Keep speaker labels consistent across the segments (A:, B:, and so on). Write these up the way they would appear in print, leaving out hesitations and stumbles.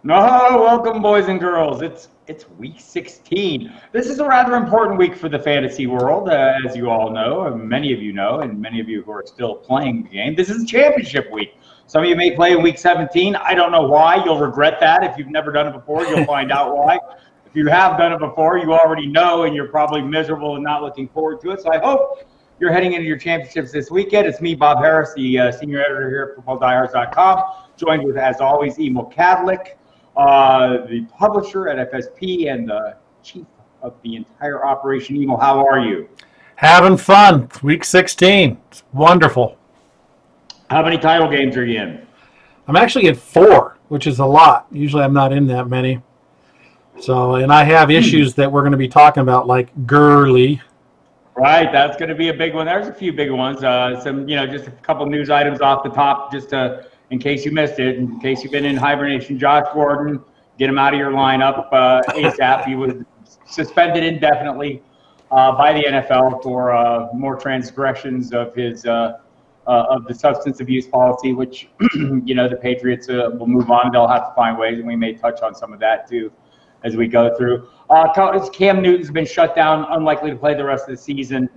A: No, welcome, boys and girls. It's week 16. This is a rather important week for the fantasy world, as you all know, and many of you know, and many of you who are still playing the game. This is championship week. Some of you may play in week 17. I don't know why. You'll regret that. If you've never done it before, you'll find out why. If you have done it before, you already know, and you're probably miserable and not looking forward to it. So I hope you're heading into your championships this weekend. It's me, Bob Harris, the senior editor here at FootballDiehards.com, joined with, as always, Emil Kadlec, the publisher at FSP and the chief of the entire operation. Emil, how are you?
B: Having fun. Week 16. It's wonderful.
A: How many title games are you in?
B: I'm actually in 4, which is a lot. Usually I'm not in that many. So, and I have issues that we're going to be talking about, like Gurley.
A: Right, that's going to be a big one. There's a few big ones. Just a couple news items off the top, just in case you missed it, in case you've been in hibernation. Josh Gordon, get him out of your lineup ASAP. He was suspended indefinitely by the NFL for more transgressions of his of the substance abuse policy, which the Patriots will move on. They'll have to find ways, and we may touch on some of that too as we go through. Cam Newton's been shut down, unlikely to play the rest of the season.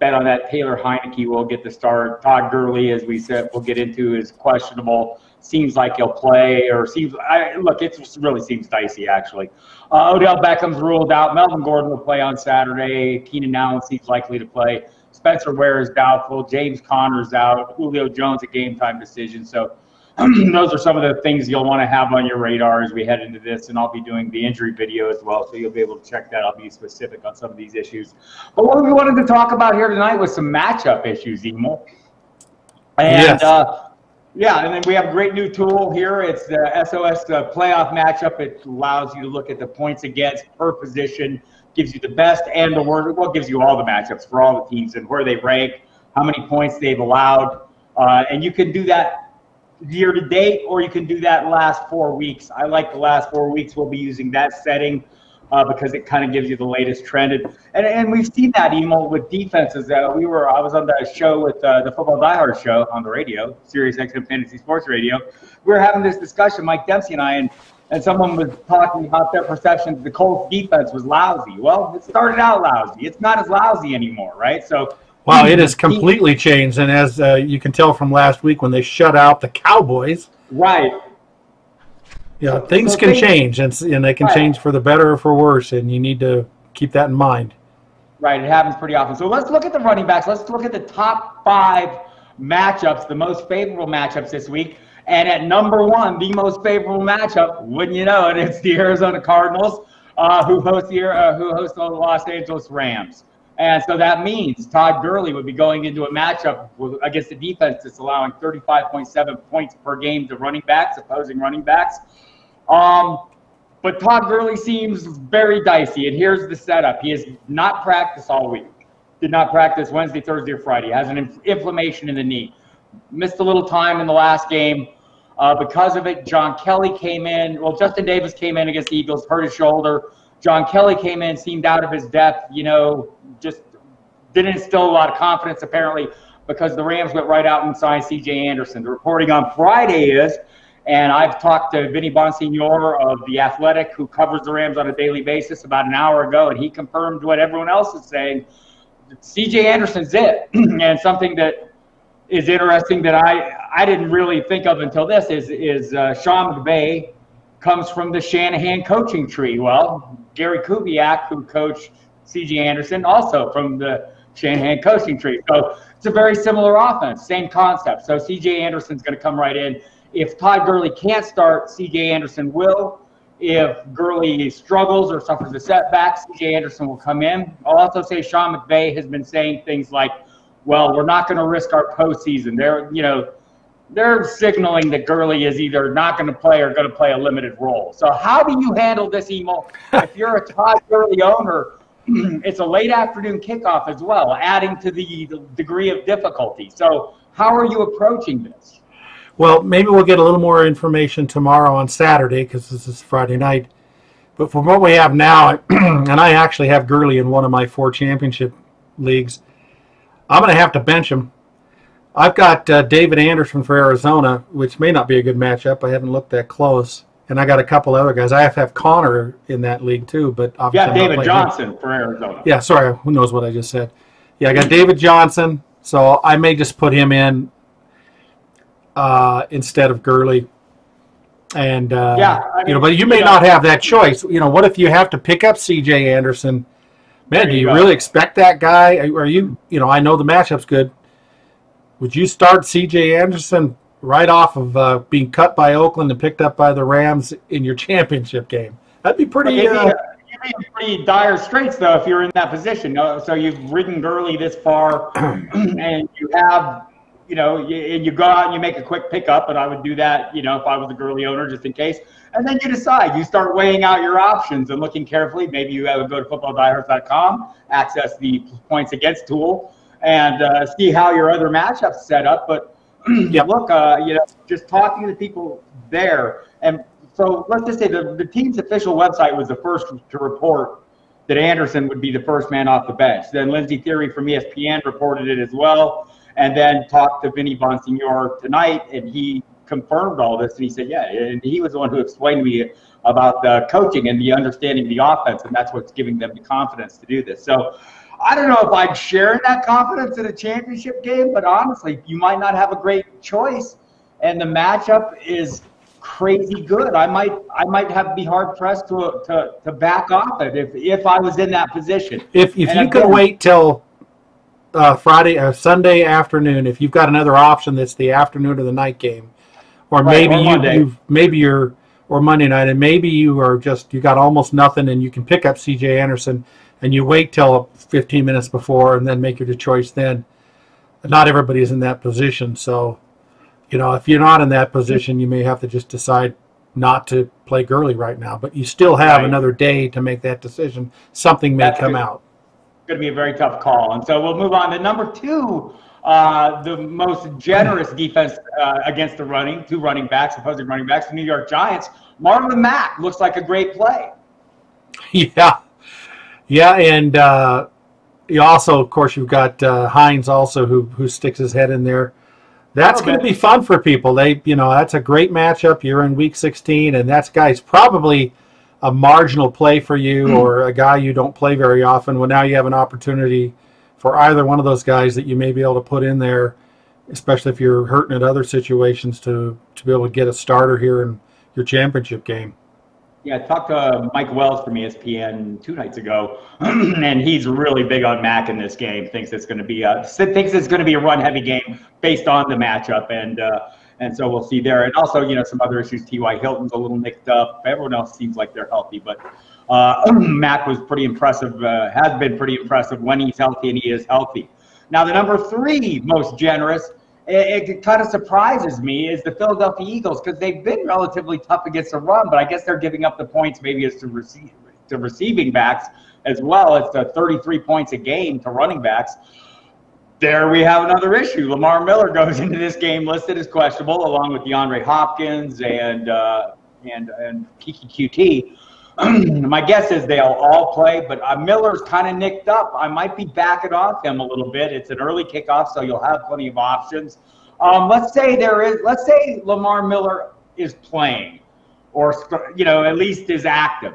A: Bet on that. Taylor Heineke will get the start. Todd Gurley, as we said, we'll get into, is questionable. Seems like he'll play, it really seems dicey, actually. Odell Beckham's ruled out. Melvin Gordon will play on Saturday. Keenan Allen seems likely to play. Spencer Ware is doubtful. James Conner's out. Julio Jones a game-time decision. So those are some of the things you'll want to have on your radar as we head into this, and I'll be doing the injury video as well, so you'll be able to check that. I'll be specific on some of these issues. But what we wanted to talk about here tonight was some matchup issues, Emil. And,
B: yes.
A: And then we have a great new tool here. It's the SOS playoff matchup. It allows you to look at the points against per position, gives you the best and the worst. Well, it gives you all the matchups for all the teams and where they rank, how many points they've allowed. And you can do that year to date, or you can do that last 4 weeks. I like the last 4 weeks. We'll be using that setting because it kind of gives you the latest trend. And we've seen that, Emil, with defenses. I was on the show with the Football Diehards show on the radio, Sirius XM Fantasy Sports Radio. We were having this discussion, Mike Dempsey and I, and someone was talking about their perception that the Colts defense was lousy. Well, it started out lousy. It's not as lousy anymore, right? So
B: wow, it has completely changed, and as you can tell from last week when they shut out the Cowboys,
A: right?
B: Yeah, things can change, and they can change for the better or for worse, and you need to keep that in mind.
A: Right, it happens pretty often. So let's look at the running backs. Let's look at the top 5 matchups, the most favorable matchups this week. And at number 1, the most favorable matchup, wouldn't you know it, it's the Arizona Cardinals, who host the Los Angeles Rams. And so that means Todd Gurley would be going into a matchup against a defense that's allowing 35.7 points per game to running backs, opposing running backs. But Todd Gurley seems very dicey, and here's the setup. He has not practiced all week. Did not practice Wednesday, Thursday, or Friday. Has an inflammation in the knee. Missed a little time in the last game. Because of it, John Kelly came in. Well, Justin Davis came in against the Eagles, hurt his shoulder. John Kelly came in, seemed out of his depth, just didn't instill a lot of confidence apparently because the Rams went right out and signed C.J. Anderson. The reporting on Friday is, and I've talked to Vinny Bonsignore of The Athletic, who covers the Rams on a daily basis, about an hour ago, and he confirmed what everyone else is saying. C.J. Anderson's it. And something that is interesting that I didn't really think of until this is Sean McVay comes from the Shanahan coaching tree. Well, Gary Kubiak, who coached C.J. Anderson, also from the Shanahan coaching tree. So it's a very similar offense, same concept. So C.J. Anderson's going to come right in. If Todd Gurley can't start, C.J. Anderson will. If Gurley struggles or suffers a setback, C.J. Anderson will come in. I'll also say Sean McVay has been saying things like, well, we're not going to risk our postseason. They're signaling that Gurley is either not going to play or going to play a limited role. So how do you handle this, Emil? If you're a Todd Gurley owner, it's a late afternoon kickoff as well, adding to the degree of difficulty. So how are you approaching this?
B: Well, maybe we'll get a little more information tomorrow on Saturday because this is Friday night. But from what we have now, and I actually have Gurley in one of my 4 championship leagues, I'm going to have to bench him. I've got David Anderson for Arizona, which may not be a good matchup. I haven't looked that close. And I got a couple other guys. I have Connor in that league too, but obviously
A: Yeah, David Johnson for Arizona.
B: Yeah, sorry, who knows what I just said. Yeah, I got David Johnson, so I may just put him in instead of Gurley. And but you may not have that choice. What if you have to pick up C.J. Anderson? Man, do you really expect that guy? Are you? I know the matchup's good. Would you start C.J. Anderson right off of being cut by Oakland and picked up by the Rams in your championship game? That'd be pretty.
A: You'd be in pretty dire straits though if you're in that position. So you've ridden Gurley this far, and you have. And you go out and you make a quick pickup, and I would do that, if I was a Gurley owner, just in case. And then you decide. You start weighing out your options and looking carefully. Maybe you would go to footballdiehards.com, access the points against tool, and see how your other matchups set up. But look, just talking to people there. And so let's just say the team's official website was the first to report that Anderson would be the first man off the bench. Then Lindsey Theory from ESPN reported it as well. And then talked to Vinny Bonsignor tonight, and he confirmed all this. And he said, and he was the one who explained to me about the coaching and the understanding of the offense, and that's what's giving them the confidence to do this. So I don't know if I'd share that confidence in a championship game, but honestly, you might not have a great choice, and the matchup is crazy good. I might be hard pressed to back off it if I was in that position.
B: If you could wait till Friday or Sunday afternoon, if you've got another option that's the afternoon or the night game, or maybe or Monday night, and maybe you got almost nothing, and you can pick up C.J. Anderson, and you wait till 15 minutes before, and then make your choice. Then, not everybody is in that position, so if you're not in that position, you may have to just decide not to play Gurley right now. But you still have another day to make that decision. Something may come out.
A: Going to be a very tough call. And so we'll move on to number 2, the most generous defense against the two opposing running backs, the New York Giants. Marlon Mack looks like a great play.
B: Yeah, and you also, of course, you've got Hines also who sticks his head in there. That's going to be fun for people. That's a great matchup. You're in Week 16, and that guy's probably a marginal play for you or a guy you don't play very often. Well, now you have an opportunity for either one of those guys that you may be able to put in there, especially if you're hurting at other situations, to be able to get a starter here in your championship game.
A: Yeah, I talked to Mike Wells from ESPN 2 nights ago, and he's really big on Mack in this game. Thinks it's going to be a run-heavy game based on the matchup, and so we'll see there. And also, some other issues. T.Y. Hilton's a little nicked up. Everyone else seems like they're healthy. But Mack was pretty impressive, has been pretty impressive when he's healthy, and he is healthy. Now, the number 3 most generous, it kind of surprises me, is the Philadelphia Eagles, because they've been relatively tough against the run, but I guess they're giving up the points maybe as to receiving backs as well. It's 33 points a game to running backs. There we have another issue. Lamar Miller goes into this game listed as questionable, along with DeAndre Hopkins and Kiki QT. My guess is they'll all play, but Miller's kind of nicked up. I might be backing off him a little bit. It's an early kickoff, so you'll have plenty of options. Let's say Lamar Miller is playing, or at least is active.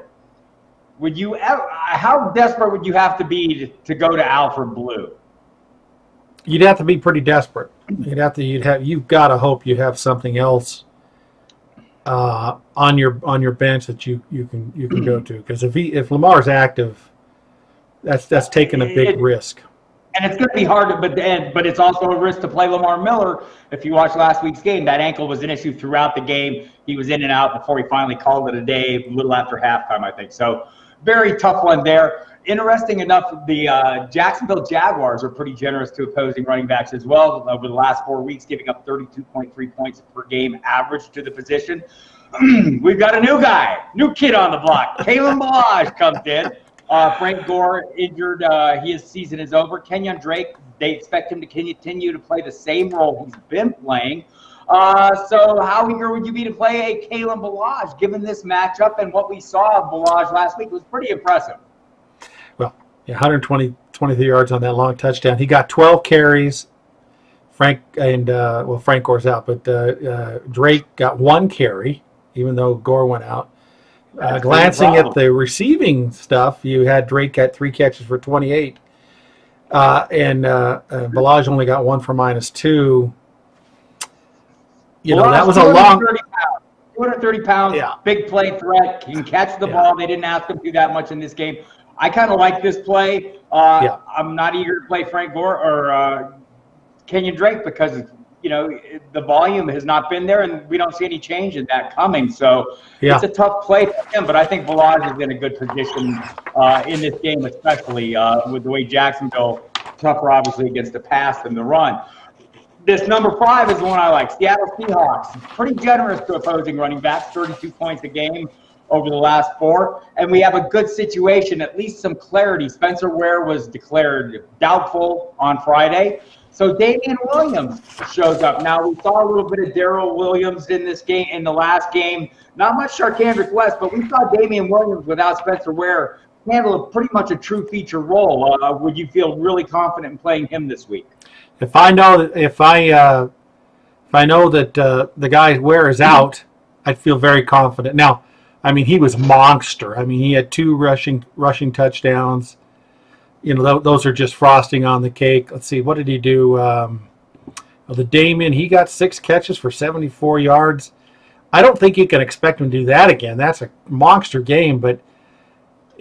A: How desperate would you have to be to go to Alfred Blue?
B: You'd have to be pretty desperate. You've got to hope you have something else on your bench that you can go to, because if Lamar's active, that's taking a big risk.
A: And it's going to be hard, but it's also a risk to play Lamar Miller. If you watch last week's game, that ankle was an issue throughout the game. He was in and out before he finally called it a day, a little after halftime, I think. So very tough one there. Interesting enough, the Jacksonville Jaguars are pretty generous to opposing running backs as well over the last 4 weeks, giving up 32.3 points per game average to the position. We've got a new kid on the block. Kalen Balazs comes in. Frank Gore injured. His season is over. Kenyon Drake, they expect him to continue to play the same role he's been playing. So how eager would you be to play a Kalen Balazs, given this matchup and what we saw of Balazs last week was pretty impressive?
B: Well, 123 yards on that long touchdown. He got 12 carries Frank Gore's out, but Drake got 1 carry, even though Gore went out. Glancing at the receiving stuff, you had Drake at 3 catches for 28, and Balaj only got 1 for -2. That was a long.
A: 230 pounds, big play threat, can catch the ball. They didn't ask him to do that much in this game. I kind of like this play. I'm not eager to play Frank Gore or Kenyon Drake because the volume has not been there, and we don't see any change in that coming. So it's a tough play for him, but I think Balaj is in a good position in this game, especially with the way Jacksonville tougher, obviously, against the pass than the run. This number 5 is the one I like. Seattle Seahawks, pretty generous to opposing running backs, 32 points a game over the last 4. And we have a good situation, at least some clarity. Spencer Ware was declared doubtful on Friday. So Damian Williams shows up. Now, we saw a little bit of Darrell Williams in this game, in the last game. Not much Charcandrick West, but we saw Damian Williams without Spencer Ware handle pretty much a true feature role. Would you feel really confident in playing him this week?
B: If I know that the guy Ware is out, I'd feel very confident. Now, I mean, he was monster. I mean, he had 2 rushing touchdowns. Those are just frosting on the cake. Let's see, what did he do? The Damian, he got 6 catches for 74 yards. I don't think you can expect him to do that again. That's a monster game, but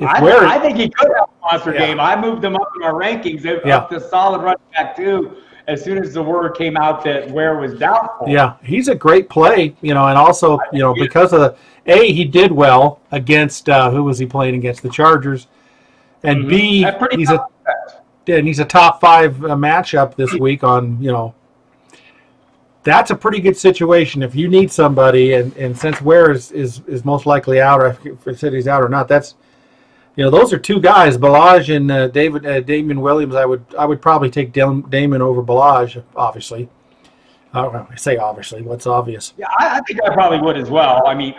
A: I think he could have a monster game. I moved him up in our rankings up to solid running back too, as soon as the word came out that Ware was doubtful.
B: Yeah, he's a great play, and also, because of he did well against who was he playing against? The Chargers. And B, he's a top 5 matchup this week on, that's a pretty good situation if you need somebody, and since Ware is most likely out, or if I said he's out or not, that's those are 2 guys, Balaj and Damian Williams. I would probably take Damon over Balaj, obviously. I say obviously. What's obvious?
A: Yeah, I think I probably would as well. I mean,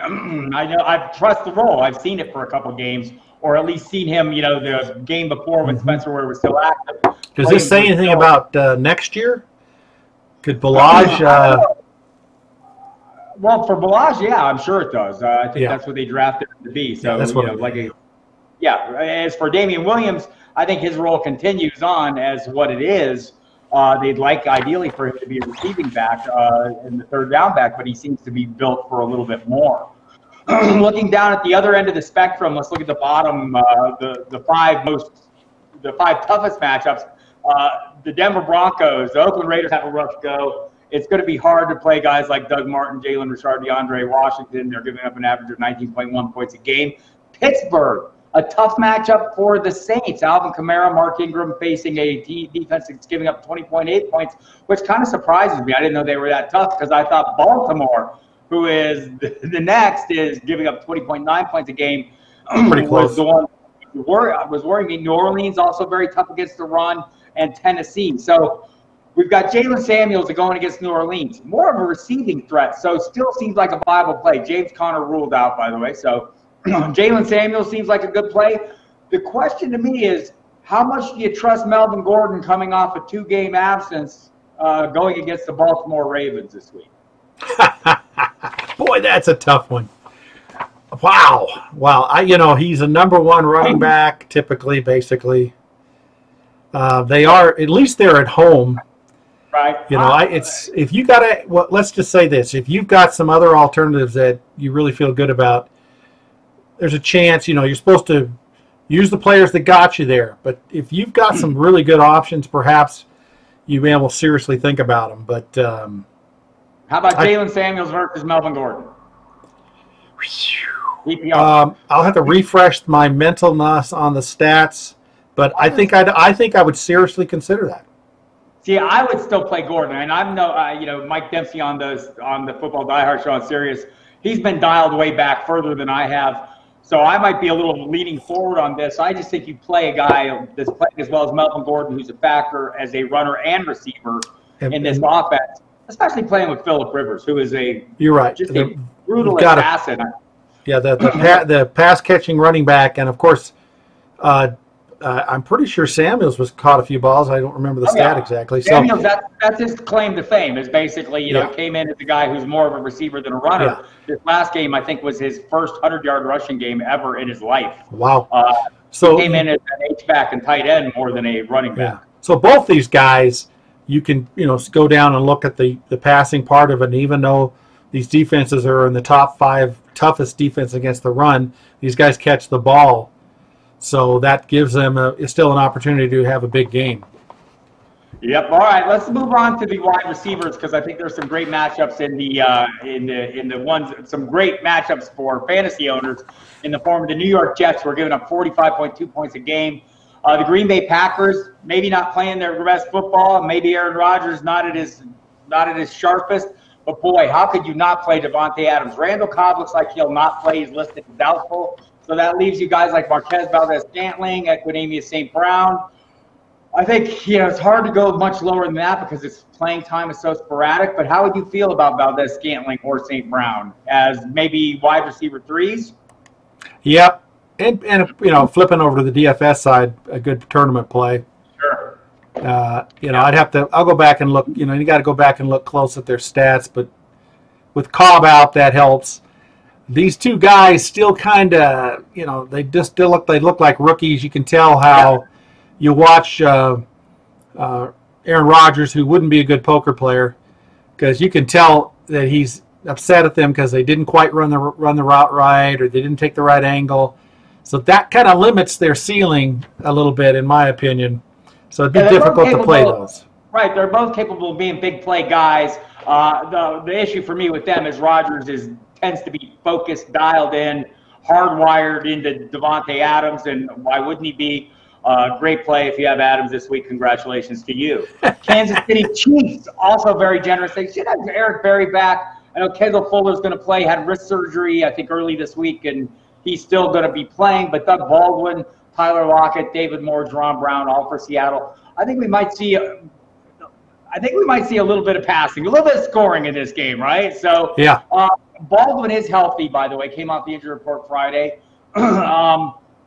A: I trust the role. I've seen it for a couple games, or at least seen him, the game before when Spencer Ware was still active.
B: Does this say anything about next year? Could Balaj?
A: Well, for Balaj, yeah, I'm sure it does. I think that's what they drafted him to be. So,
B: that's what
A: as for Damian Williams, I think his role continues on as what it is. They'd like ideally for him to be a receiving back and the 3rd down back, but he seems to be built for a little bit more. Looking down at the other end of the spectrum, let's look at the bottom, the 5 toughest matchups. The Denver Broncos, the Oakland Raiders have a rough go. It's going to be hard to play guys like Doug Martin, Jalen Richard, DeAndre Washington. They're giving up an average of 19.1 points a game. Pittsburgh, a tough matchup for the Saints. Alvin Kamara, Mark Ingram facing a defense that's giving up 20.8 points, which kind of surprises me. I didn't know they were that tough because I thought Baltimore, who is the next, is giving up 20.9 points a game.
B: Pretty close.
A: Was the one was worrying me. New Orleans also very tough against the run, and Tennessee. So we've got Jalen Samuels going against New Orleans. More of a receiving threat, so still seems like a viable play. James Conner ruled out, by the way. So Jalen Samuels seems like a good play. The question to me is, how much do you trust Melvin Gordon coming off a 2-game absence going against the Baltimore Ravens this week?
B: Boy, that's a tough one. Wow. He's a number 1 running back, typically, basically. They are, at least they're at home.
A: Right.
B: If you got let's just say this. If you've got some other alternatives that you really feel good about, there's a chance, you're supposed to use the players that got you there. But if you've got some really good options, perhaps you may will seriously think about them. But
A: how about Jalen Samuels versus Melvin Gordon?
B: I'll have to refresh my mentalness on the stats, but I think I would seriously consider that.
A: See, I would still play Gordon, and I'm Mike Dempsey on the Football Diehards show on Sirius. He's been dialed way back further than I have, so I might be a little leaning forward on this. I just think you play a guy that's playing as well as Melvin Gordon, who's a factor as a runner and receiver in this offense, especially playing with Phillip Rivers, who is a brutal assassin.
B: The pass catching running back, and of course, I'm pretty sure Samuels was caught a few balls. I don't remember the stat exactly.
A: Samuels, that's his claim to fame, is basically, you know, came in as a guy who's more of a receiver than a runner. Yeah. This last game, I think, was his first 100-yard rushing game ever in his life.
B: Wow.
A: So he came in as an H-back and tight end more than a running back.
B: Yeah. So both these guys, you can, you know, go down and look at the passing part of it, and even though these defenses are in the top 5 toughest defense against the run, these guys catch the ball. So that gives them still an opportunity to have a big game.
A: Yep. All right. Let's move on to the wide receivers, because I think there's some great matchups in the ones, some great matchups for fantasy owners in the form of the New York Jets, who are giving up 45.2 points a game. The Green Bay Packers, maybe not playing their best football. Maybe Aaron Rodgers not at his sharpest. But boy, how could you not play Davante Adams? Randall Cobb looks like he'll not play. He's listed as doubtful. So that leaves you guys like Marquez Valdez-Scantling, Equanimeous St. Brown. I think, you know, it's hard to go much lower than that because its playing time is so sporadic. But how would you feel about Valdez-Scantling or St. Brown as maybe wide receiver 3s?
B: Yep. And you know, flipping over to the DFS side, a good tournament play.
A: Sure.
B: You know, I'll go back and look. You know, you got to go back and look close at their stats. But with Cobb out, that helps. These two guys still kind of, you know, they look like rookies. You can tell how you watch Aaron Rodgers, who wouldn't be a good poker player, because you can tell that he's upset at them because they didn't quite run the route right, or they didn't take the right angle. So that kind of limits their ceiling a little bit, in my opinion. So it'd be difficult to play those.
A: Right, they're both capable of being big play guys. The issue for me with them is Rodgers tends to be focused, dialed in, hardwired into Davante Adams, and why wouldn't he be? Great play if you have Adams this week. Congratulations to you. Kansas City Chiefs, also very generous. They should have Eric Berry back. I know Kendall Fuller's going to play, had wrist surgery, I think, early this week, and he's still going to be playing. But Doug Baldwin, Tyler Lockett, David Moore, Jerron Brown, all for Seattle. I think we might see a little bit of passing, a little bit of scoring in this game, right? So
B: yeah.
A: Baldwin is healthy, by the way. Came off the injury report Friday.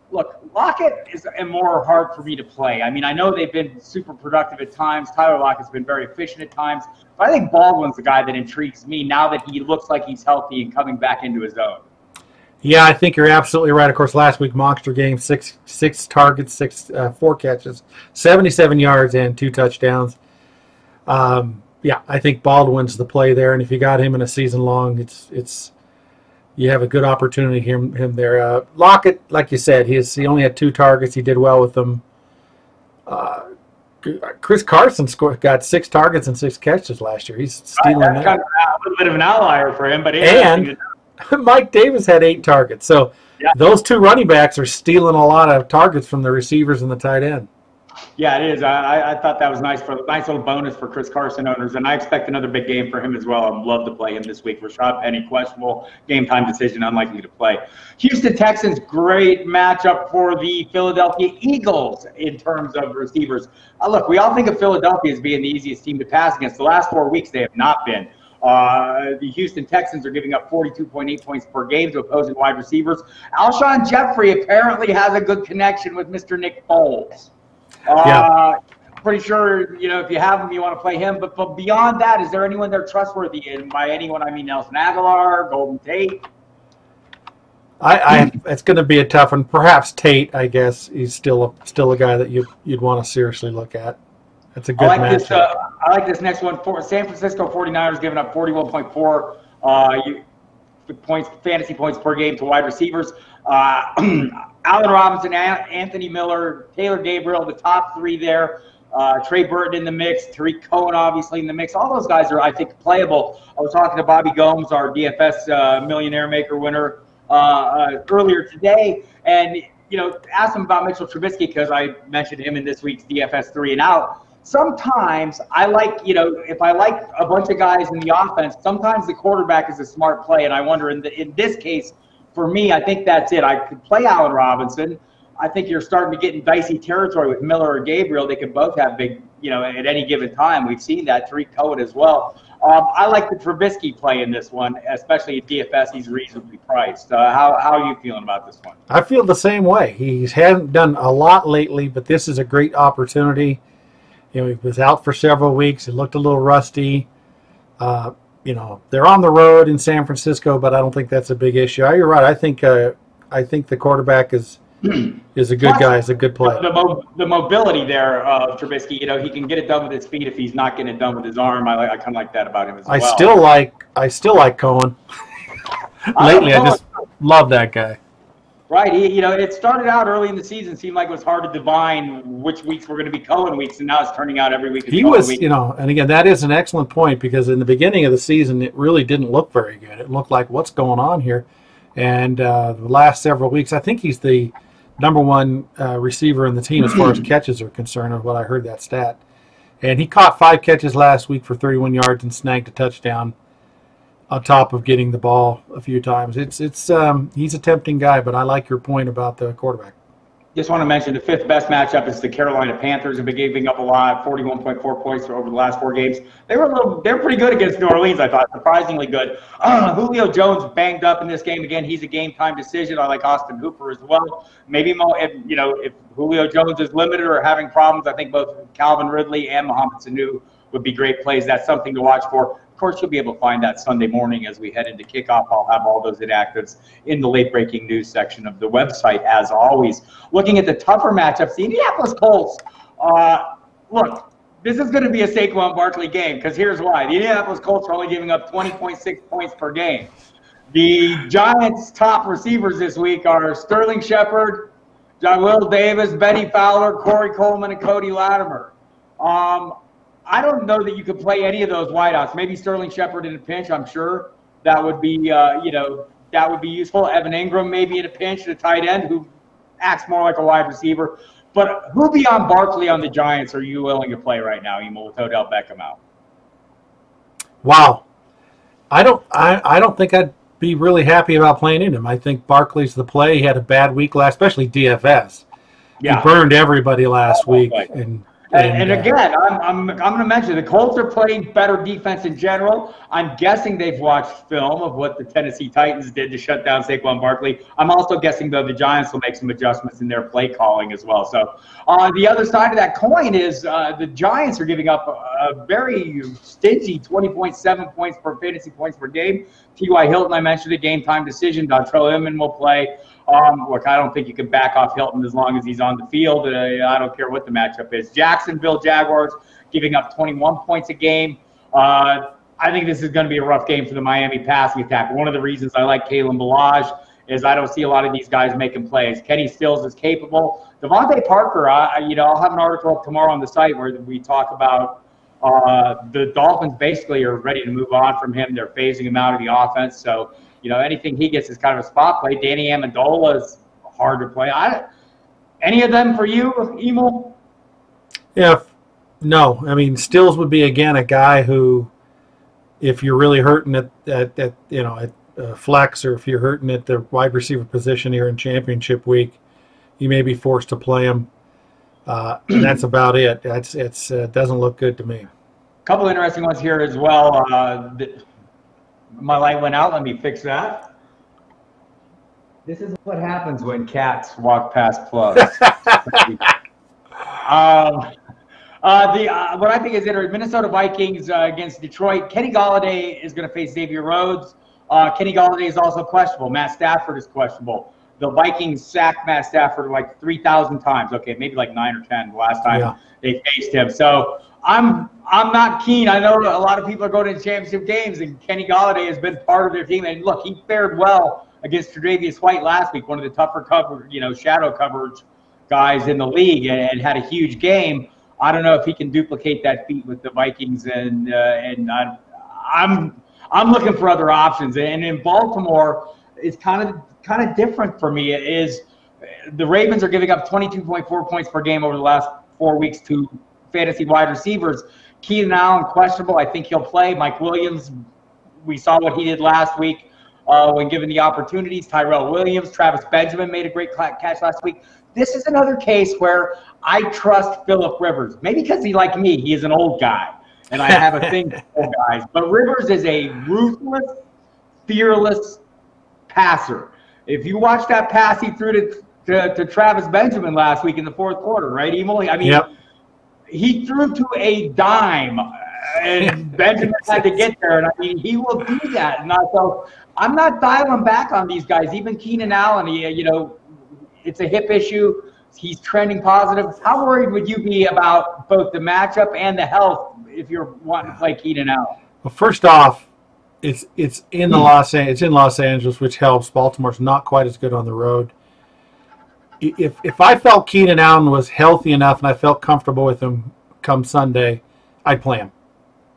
A: Look, Lockett is more hard for me to play. I mean, I know they've been super productive at times. Tyler Lockett's been very efficient at times. But I think Baldwin's the guy that intrigues me now that he looks like he's healthy and coming back into his own.
B: Yeah, I think you're absolutely right. Of course, last week, monster game, six targets, 4 catches, 77 yards, and 2 touchdowns. Yeah, I think Baldwin's the play there, and if you got him in a season long, it's you have a good opportunity him there. Lockett, like you said, he only had 2 targets. He did well with them. Chris Carson got 6 targets and 6 catches last year. He's stealing that.
A: That's kind of a little bit of an outlier for him, but
B: and Mike Davis had 8 targets. So those 2 running backs are stealing a lot of targets from the receivers and the tight end.
A: Yeah, it is. I thought that was nice little bonus for Chris Carson owners, and I expect another big game for him as well. I'd love to play him this week. Rashad Penny, questionable game time decision, unlikely to play. Houston Texans, great matchup for the Philadelphia Eagles in terms of receivers. Look, we all think of Philadelphia as being the easiest team to pass against. The last 4 weeks, they have not been. The Houston Texans are giving up 42.8 points per game to opposing wide receivers. Alshon Jeffrey apparently has a good connection with Mr. Nick Foles. Pretty sure, you know, if you have him, you want to play him. But beyond that, is there anyone they're trustworthy? And by anyone, I mean Nelson Aguilar, Golden Tate.
B: It's going to be a tough one. Perhaps Tate, I guess, he's still a guy that you'd want to seriously look at. That's a good matchup.
A: I like this next one. San Francisco 49ers giving up 41.4 points, fantasy points per game to wide receivers. Allen Robinson, Anthony Miller, Taylor Gabriel, the top 3 there. Trey Burton in the mix. Tariq Cohen obviously in the mix. All those guys are, I think, playable. I was talking to Bobby Gomes, our DFS Millionaire Maker winner, earlier today, and asked him about Mitchell Trubisky because I mentioned him in this week's DFS 3 and Out. Sometimes I like, if I like a bunch of guys in the offense, sometimes the quarterback is a smart play, and I wonder in this case. For me, I think that's it. I could play Allen Robinson. I think you're starting to get in dicey territory with Miller or Gabriel. They can both have big, at any given time. We've seen that. Tariq Cohen as well. I like the Trubisky play in this one, especially at DFS. He's reasonably priced. How are you feeling about this one?
B: I feel the same way. He hasn't done a lot lately, but this is a great opportunity. He was out for several weeks. It looked a little rusty. They're on the road in San Francisco, but I don't think that's a big issue. You're right. I think the quarterback is a good guy. Is a good play.
A: The mobility there of Trubisky, he can get it done with his feet if he's not getting it done with his arm. I kind of like that about him as well.
B: I still like Cohen. Lately, I just love that guy.
A: Right. It started out early in the season, seemed like it was hard to divine which weeks were going to be Cohen weeks, and now it's turning out every week is
B: He
A: Cohen
B: was,
A: week.
B: and again, that is an excellent point because in the beginning of the season, it really didn't look very good. It looked like, what's going on here? And the last several weeks, I think he's the number one receiver in the team as far as catches are concerned, of what I heard that stat. And he caught 5 catches last week for 31 yards and snagged a touchdown on top of getting the ball a few times. He's a tempting guy, but I like your point about the quarterback.
A: Just want to mention the 5th best matchup is the Carolina Panthers. Have been giving up a lot, 41.4 points over the last 4 games. They're pretty good against New Orleans, I thought, surprisingly good. Julio Jones banged up in this game again. He's a game time decision. I like Austin Hooper as well. Maybe if Julio Jones is limited or having problems, I think both Calvin Ridley and Mohamed Sanu would be great plays. That's something to watch for. Of course, you'll be able to find that Sunday morning as we head into kickoff. I'll have all those inactives in the late-breaking news section of the website, as always. Looking at the tougher matchups, the Indianapolis Colts. Look, this is going to be a Saquon Barkley game because here's why. The Indianapolis Colts are only giving up 20.6 points per game. The Giants' top receivers this week are Sterling Shepard, John Will Davis, Benny Fowler, Corey Coleman, and Cody Latimer. I don't know that you could play any of those wideouts. Maybe Sterling Shepard in a pinch. I'm sure that would be, that would be useful. Evan Ingram maybe in a pinch, a tight end who acts more like a wide receiver. But who beyond Barkley on the Giants are you willing to play right now, Emil, with Odell Beckham out?
B: Wow, I don't think I'd be really happy about playing in him. I think Barkley's the play. He had a bad week especially DFS. Yeah. He burned everybody last week,
A: And again, I'm going to mention the Colts are playing better defense in general. I'm guessing they've watched film of what the Tennessee Titans did to shut down Saquon Barkley. I'm also guessing, though, the Giants will make some adjustments in their play calling as well. So the other side of that coin is the Giants are giving up a very stingy 20.7 points per fantasy points per game. T.Y. Hilton, I mentioned, a game-time decision. Dontrell Inman will play. Look, I don't think you can back off Hilton as long as he's on the field. I don't care what the matchup is. Jacksonville Jaguars giving up 21 points a game. I think this is going to be a rough game for the Miami passing attack. One of the reasons I like Kalen Ballage is I don't see a lot of these guys making plays. Kenny Stills is capable. Devontae Parker, I'll have an article up tomorrow on the site where we talk about the Dolphins basically are ready to move on from him. They're phasing him out of the offense. So, anything he gets is kind of a spot play. Danny Amendola is hard to play. Any of them for you, Emil?
B: Yeah, no. I mean, Stills would be, again, a guy who, if you're really hurting at flex, or if you're hurting at the wide receiver position here in championship week, you may be forced to play him. And that's about it. It doesn't look good to me.
A: A couple interesting ones here as well. My light went out. Let me fix that. This is what happens when cats walk past plugs. What I think is interesting, Minnesota Vikings against Detroit. Kenny Golladay is going to face Xavier Rhodes. Kenny Golladay is also questionable. Matt Stafford is questionable. The Vikings sacked Matt Stafford like 3,000 times. Okay, maybe like 9 or 10 the last time they faced him. So I'm not keen. I know a lot of people are going to championship games, and Kenny Golladay has been part of their team. And look, he fared well against Tre'Davious White last week, one of the tougher shadow coverage guys in the league, and had a huge game. I don't know if he can duplicate that feat with the Vikings, and I'm looking for other options. And in Baltimore, it's kind of different for me. It is the Ravens are giving up 22.4 points per game over the last 4 weeks to fantasy wide receivers. Keenan Allen, questionable. I think he'll play. Mike Williams, we saw what he did last week when given the opportunities. Tyrell Williams, Travis Benjamin made a great catch last week. This is another case where I trust Phillip Rivers. Maybe because like me, he is an old guy. and I have a thing for guys. But Rivers is a ruthless, fearless passer. If you watch that pass he threw to Travis Benjamin last week in the fourth quarter, right, Emil? I mean, he threw to a dime, and Benjamin had to get there. And I mean, he will do that. And so I'm not dialing back on these guys. Even Keenan Allen, it's a hip issue. He's trending positive. How worried would you be about both the matchup and the health if you're wanting to play Keenan Allen?
B: Well, first off, it's in Los Angeles, which helps. Baltimore's not quite as good on the road. If I felt Keenan Allen was healthy enough and I felt comfortable with him come Sunday, I'd play him.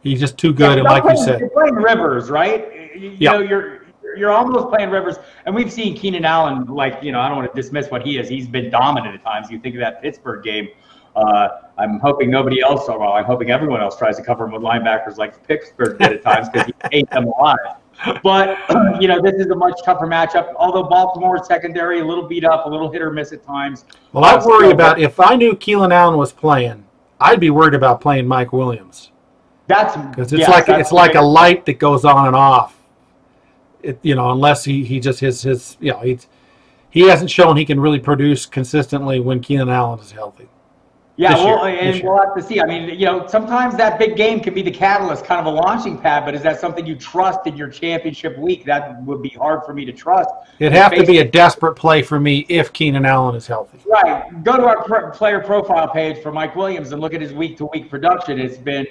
B: He's just too good, and like you said,
A: you're playing Rivers, right? You're almost playing Rivers, and we've seen Keenan Allen. I don't want to dismiss what he is. He's been dominant at times. You think of that Pittsburgh game. I'm hoping nobody else, I'm hoping everyone else tries to cover him with linebackers like Pittsburgh did at times because he ate them alive. But, this is a much tougher matchup, although Baltimore's secondary, a little beat up, a little hit or miss at times.
B: Well, I worry about if I knew Keenan Allen was playing, I'd be worried about playing Mike Williams. Because it's like a light that goes on and off. Unless he just he hasn't shown he can really produce consistently when Keenan Allen is healthy.
A: Yeah, we'll have to see. I mean, sometimes that big game can be the catalyst, kind of a launching pad, but is that something you trust in your championship week? That would be hard for me to trust.
B: It'd have to be a desperate play for me if Keenan Allen is healthy.
A: Right. Go to our player profile page for Mike Williams and look at his week-to-week production. It's been,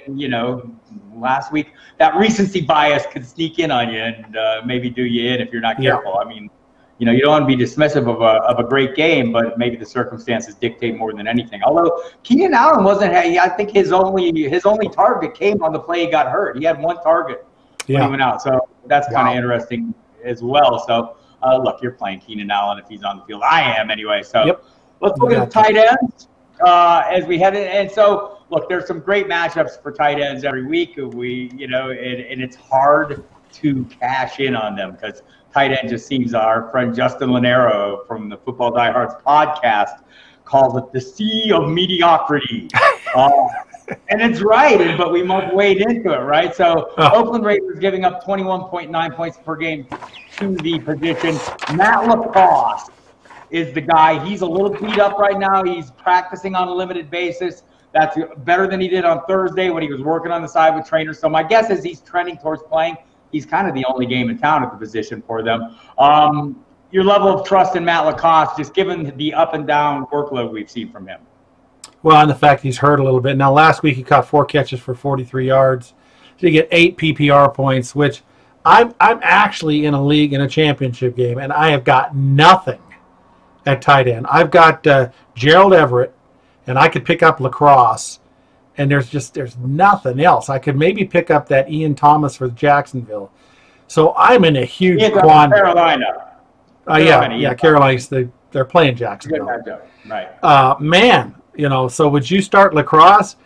A: last week, that recency bias could sneak in on you and maybe do you in if you're not careful. Yeah. I mean, you don't want to be dismissive of a great game, but maybe the circumstances dictate more than anything. Although Keenan Allen wasn't, I think his only target came on the play he got hurt. He had one target when he went out, so that's kind of interesting as well. So look, you're playing Keenan Allen if he's on the field. I am anyway. So let's look at the tight ends as we head in. And so look, there's some great matchups for tight ends every week. And it's hard to cash in on them because tight end just seems, our friend Justin Lanero from the Football Diehards podcast calls it the sea of mediocrity. And it's right, but we must wade into it, right? So Oakland Raiders giving up 21.9 points per game to the position. Matt LaCrosse is the guy. He's a little beat up right now. He's practicing on a limited basis. That's better than he did on Thursday when he was working on the side with trainers. So my guess is he's trending towards playing. He's kind of the only game in town at the position for them. Your level of trust in Matt LaCosse, just given the up and down workload we've seen from him.
B: Well, and the fact he's hurt a little bit. Now, last week he caught 4 catches for 43 yards. So you get 8 PPR points, which I'm actually in a league in a championship game, and I have got nothing at tight end. I've got Gerald Everett, and I could pick up LaCrosse. And there's nothing else. I could maybe pick up that Ian Thomas for Jacksonville. So I'm in a huge quandary.
A: Carolina.
B: Carolina's they're playing Jacksonville.
A: Good matchup. Right.
B: Man, so would you start LaCrosse?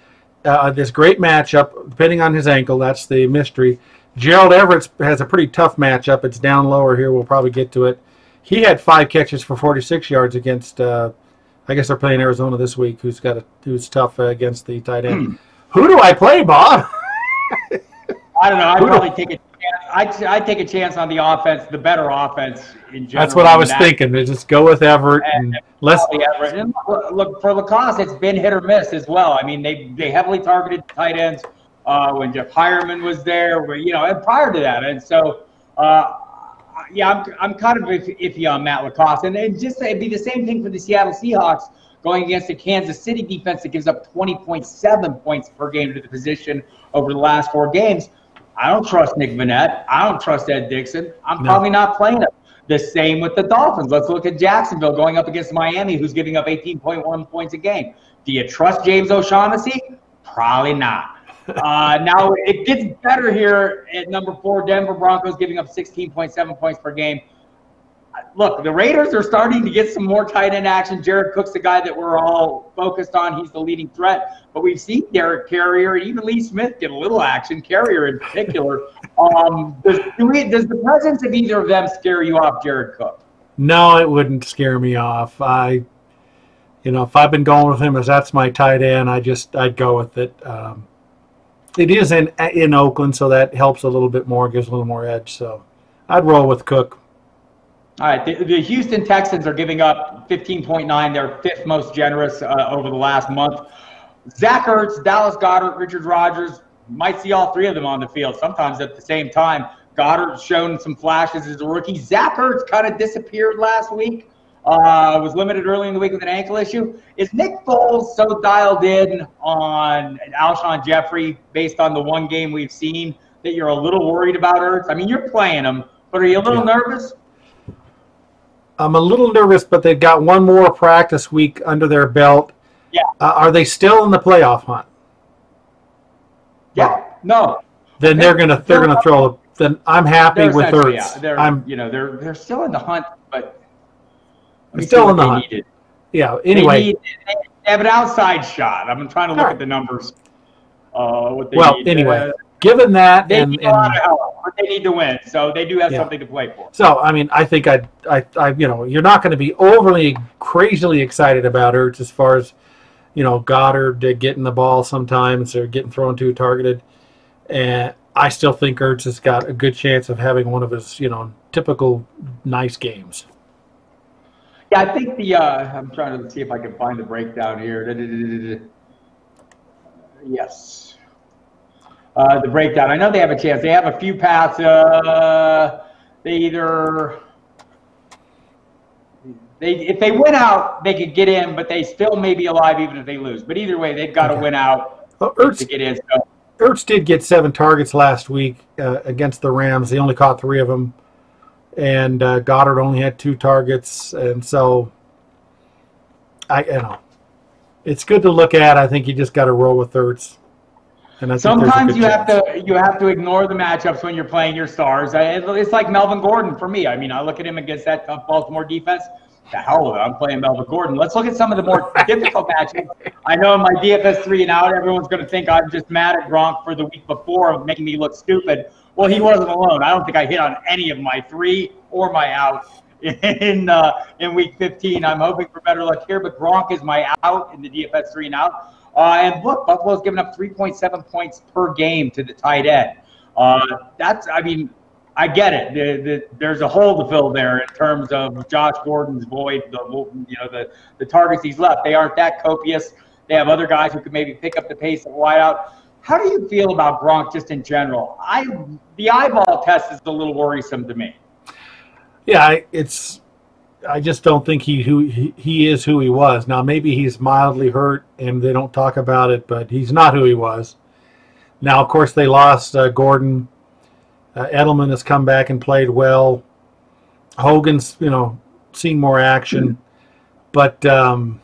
B: This great matchup, depending on his ankle, that's the mystery. Gerald Everett has a pretty tough matchup. It's down lower here. We'll probably get to it. He had 5 catches for 46 yards against I guess they're playing Arizona this week, who's tough against the tight end. Who do I play, Bob?
A: I don't know. I'd probably take a chance. I'd take a chance on the offense, the better offense in general.
B: That's what I was thinking. Just go with Everett. And
A: look, for LaCosse, it's been hit or miss as well. I mean, they heavily targeted tight ends when Jeff Hireman was there, and prior to that. And so, I'm kind of iffy on Matt LaCosse. And it'd be the same thing for the Seattle Seahawks going against a Kansas City defense that gives up 20.7 points per game to the position over the last 4 games. I don't trust Nick Vannett. I don't trust Ed Dixon. I'm probably not playing him. The same with the Dolphins. Let's look at Jacksonville going up against Miami, who's giving up 18.1 points a game. Do you trust James O'Shaughnessy? Probably not. Now, it gets better here at number 4, Denver Broncos giving up 16.7 points per game. Look, the Raiders are starting to get some more tight end action. Jared Cook's the guy that we're all focused on. He's the leading threat. But we've seen Derek Carrier and even Lee Smith get a little action, Carrier in particular. Does the presence of either of them scare you off, Jared Cook?
B: No, it wouldn't scare me off. If I've been going with him as that's my tight end, I'd go with it. It is in Oakland, so that helps a little bit more, gives a little more edge. So I'd roll with Cook.
A: All right, the Houston Texans are giving up 15.9. They're fifth most generous over the last month. Zach Ertz, Dallas Goedert, Richard Rodgers, might see all three of them on the field sometimes at the same time. Goddard's shown some flashes as a rookie. Zach Ertz kind of disappeared last week. Was limited early in the week with an ankle issue. Is Nick Foles so dialed in on Alshon Jeffrey based on the one game we've seen that you're a little worried about Ertz? I mean, you're playing him, but are you a little nervous?
B: I'm a little nervous, but they've got one more practice week under their belt.
A: Yeah.
B: Are they still in the playoff hunt?
A: Yeah. No.
B: Then they're gonna throw. Then I'm happy with Ertz.
A: Yeah, they're still in the hunt, but
B: they're still in the hunt. Yeah. Anyway,
A: they have an outside shot. I'm trying to look at the numbers. What they need.
B: Anyway, given that,
A: they need a lot of help, but they need to win, so they do have something to play for.
B: So I mean, I think you're not going to be overly crazily excited about Ertz as far as Goddard getting the ball sometimes or getting thrown to targeted, and I still think Ertz has got a good chance of having one of his typical nice games.
A: Yeah, I think I'm trying to see if I can find the breakdown here. Yes. The breakdown. I know they have a chance. They have a few passes. If they win out, they could get in, but they still may be alive even if they lose. But either way, they've got to win out to get in. So.
B: Ertz did get 7 targets last week against the Rams. They only caught 3 of them. And Goddard only had 2 targets. And so, it's good to look at. I think you just got to roll with Ertz. And
A: sometimes you have to ignore the matchups when you're playing your stars. It's like Melvin Gordon for me. I mean, I look at him against that tough Baltimore defense. The hell with it. I'm playing Melvin Gordon. Let's look at some of the more difficult matchups. I know in my DFS 3 and out, everyone's going to think I'm just mad at Gronk for the week before of making me look stupid. Well, he wasn't alone. I don't think I hit on any of my 3 or my out in week 15. I'm hoping for better luck here, but Gronk is my out in the DFS 3 and out. And look, Buffalo's given up 3.7 points per game to the tight end. I get it. There's a hole to fill there in terms of Josh Gordon's void, the targets he's left. They aren't that copious. They have other guys who could maybe pick up the pace at wideout. How do you feel about Gronk just in general? The eyeball test is a little worrisome to me.
B: Yeah, I just don't think he is who he was. Now, maybe he's mildly hurt and they don't talk about it, but he's not who he was. Now, of course, they lost Gordon. Edelman has come back and played well. Hogan's, seen more action, but I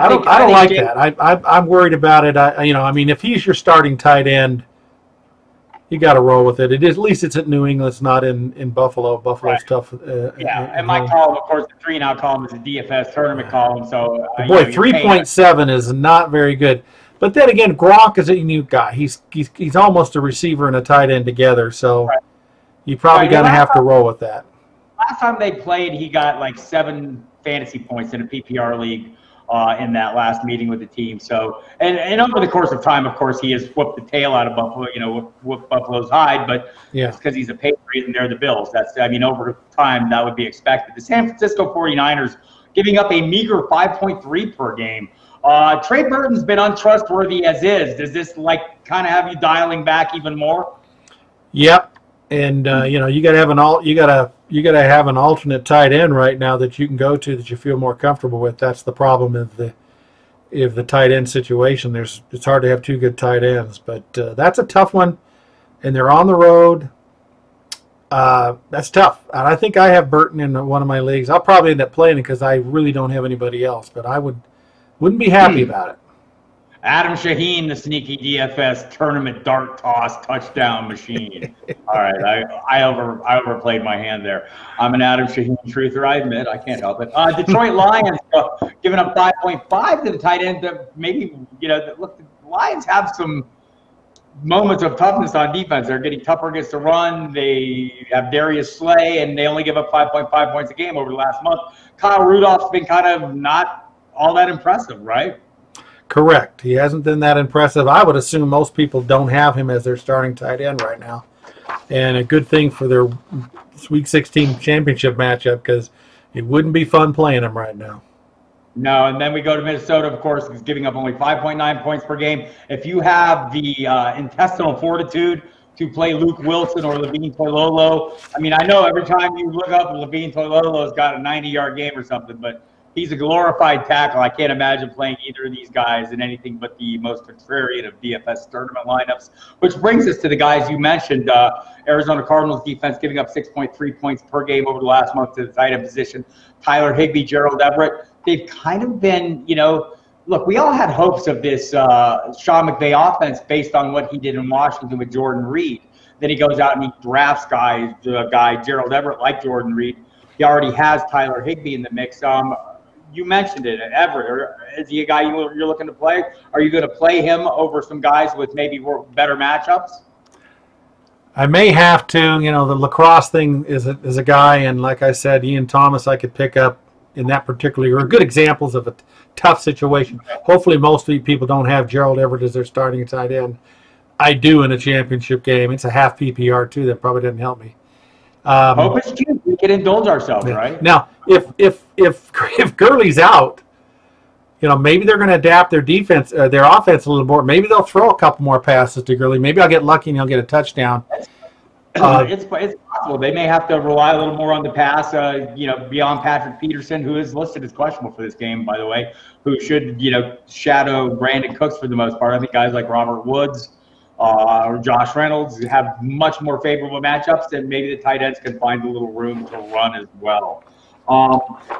B: don't like that. I'm worried about it. If he's your starting tight end, you got to roll with it. At least it's at New England. It's not in Buffalo. Buffalo's tough.
A: And my column, of course, the 3 and out column is a DFS tournament column. So
B: 3.7 is not very good. But then again, Gronk is a unique guy. He's almost a receiver and a tight end together. So you probably got to have to roll with that.
A: Last time they played, he got like 7 fantasy points in a PPR league in that last meeting with the team. So, and over the course of time, of course, he has whooped the tail out of Buffalo, whooped Buffalo's hide, but it's because he's a Patriot and they're the Bills. Over time, that would be expected. The San Francisco 49ers giving up a meager 5.3 per game. Trey Burton's been untrustworthy as is. Does this kind of have you dialing back even more? Yep.
B: And you got to have an alternate tight end right now that you can go to that you feel more comfortable with. That's the problem of the tight end situation. It's hard to have 2 good tight ends, but that's a tough one, and they're on the road. That's tough. And I think I have Burton in one of my leagues. I'll probably end up playing it because I really don't have anybody else, but I wouldn't be happy about it.
A: Adam Shaheen, the sneaky DFS tournament dart toss touchdown machine. All right, I overplayed my hand there. I'm an Adam Shaheen truther, I admit. I can't help it. Detroit Lions giving up 5.5 to the tight end. Maybe, look, the Lions have some moments of toughness on defense. They're getting tougher against the run. They have Darius Slay, and they only give up 5.5 points a game over the last month. Kyle Rudolph's been kind of not all that impressive, right?
B: Correct. He hasn't been that impressive. I would assume most people don't have him as their starting tight end right now. And a good thing for their Week 16 championship matchup, because it wouldn't be fun playing him right now.
A: No, and then we go to Minnesota, of course, who's giving up only 5.9 points per game. If you have the intestinal fortitude to play Luke Wilson or Levine Toilolo, I mean, I know every time you look up, Levine Toilolo's got a 90-yard game or something, but he's a glorified tackle. I can't imagine playing either of these guys in anything but the most contrarian of DFS tournament lineups, which brings us to the guys you mentioned. Arizona Cardinals defense giving up 6.3 points per game over the last month to the tight end position. Tyler Higbee, Gerald Everett. They've kind of been, look, we all had hopes of this Sean McVay offense based on what he did in Washington with Jordan Reed. Then he goes out and he drafts Gerald Everett like Jordan Reed. He already has Tyler Higbee in the mix. You mentioned it, Everett. Is he a guy you're looking to play? Are you going to play him over some guys with maybe better matchups?
B: I may have to. The lacrosse thing is a guy, and like I said, Ian Thomas I could pick up in that particular, or good examples of a tough situation. Hopefully most of you people don't have Gerald Everett as their starting tight end. I do in a championship game. It's a half PPR too. That probably didn't help me.
A: Hope it's cute. We can indulge ourselves, right?
B: Now, if Gurley's out, maybe they're going to adapt their defense, their offense a little more. Maybe they'll throw a couple more passes to Gurley. Maybe I'll get lucky and he'll get a touchdown.
A: It's possible. They may have to rely a little more on the pass, beyond Patrick Peterson, who is listed as questionable for this game, by the way, who should, shadow Brandon Cooks for the most part. I think guys like Robert Woods or Josh Reynolds have much more favorable matchups, and maybe the tight ends can find a little room to run as well.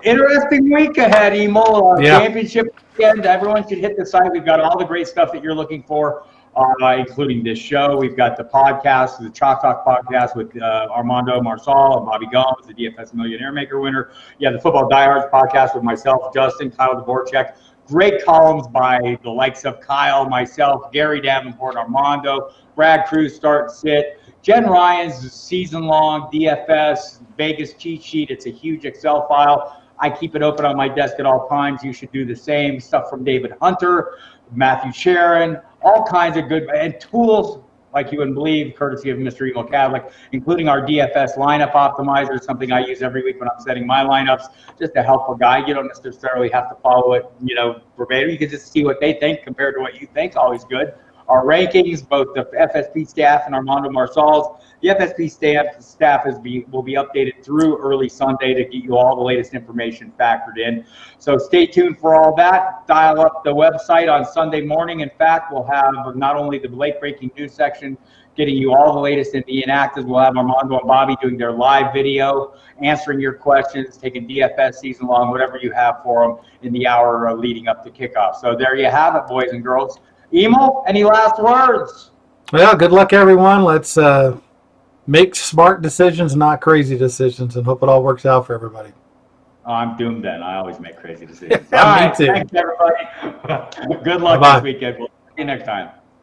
A: Interesting week ahead, Emil. Championship weekend. Everyone should hit the site. We've got all the great stuff that you're looking for, including this show. We've got the podcast, the Chalk Talk podcast with Armando Marsal and Bobby Gomes, the DFS Millionaire Maker winner. Yeah, the Football Diehards podcast with myself, Justin, Kyle Dvorak. Great columns by the likes of Kyle, myself, Gary Davenport, Armando, Brad Cruz, Start Sit, Jen Ryan's season-long DFS Vegas cheat sheet. It's a huge Excel file. I keep it open on my desk at all times. You should do the same. Stuff from David Hunter, Matthew Sharon, all kinds of good and tools like you wouldn't believe, courtesy of Mr. Emil Kadlec, including our DFS lineup optimizer, something I use every week when I'm setting my lineups. Just a helpful guide. You don't necessarily have to follow it, verbatim. You can just see what they think compared to what you think. Always good. Our rankings, both the FSP staff and Armando Marsal's. The FSP staff will be updated through early Sunday to get you all the latest information factored in. So stay tuned for all that. Dial up the website on Sunday morning. In fact, we'll have not only the late-breaking news section getting you all the latest in the inactives. We'll have Armando and Bobby doing their live video, answering your questions, taking DFS season long, whatever you have for them in the hour leading up to kickoff. So there you have it, boys and girls. Emil, any last words?
B: Well, good luck, everyone. Let's make smart decisions, not crazy decisions, and hope it all works out for everybody.
A: Oh, I'm doomed then. I always make crazy decisions.
B: Yeah,
A: all right,
B: me too.
A: thanks, everybody. Good luck this weekend. We'll see you next time.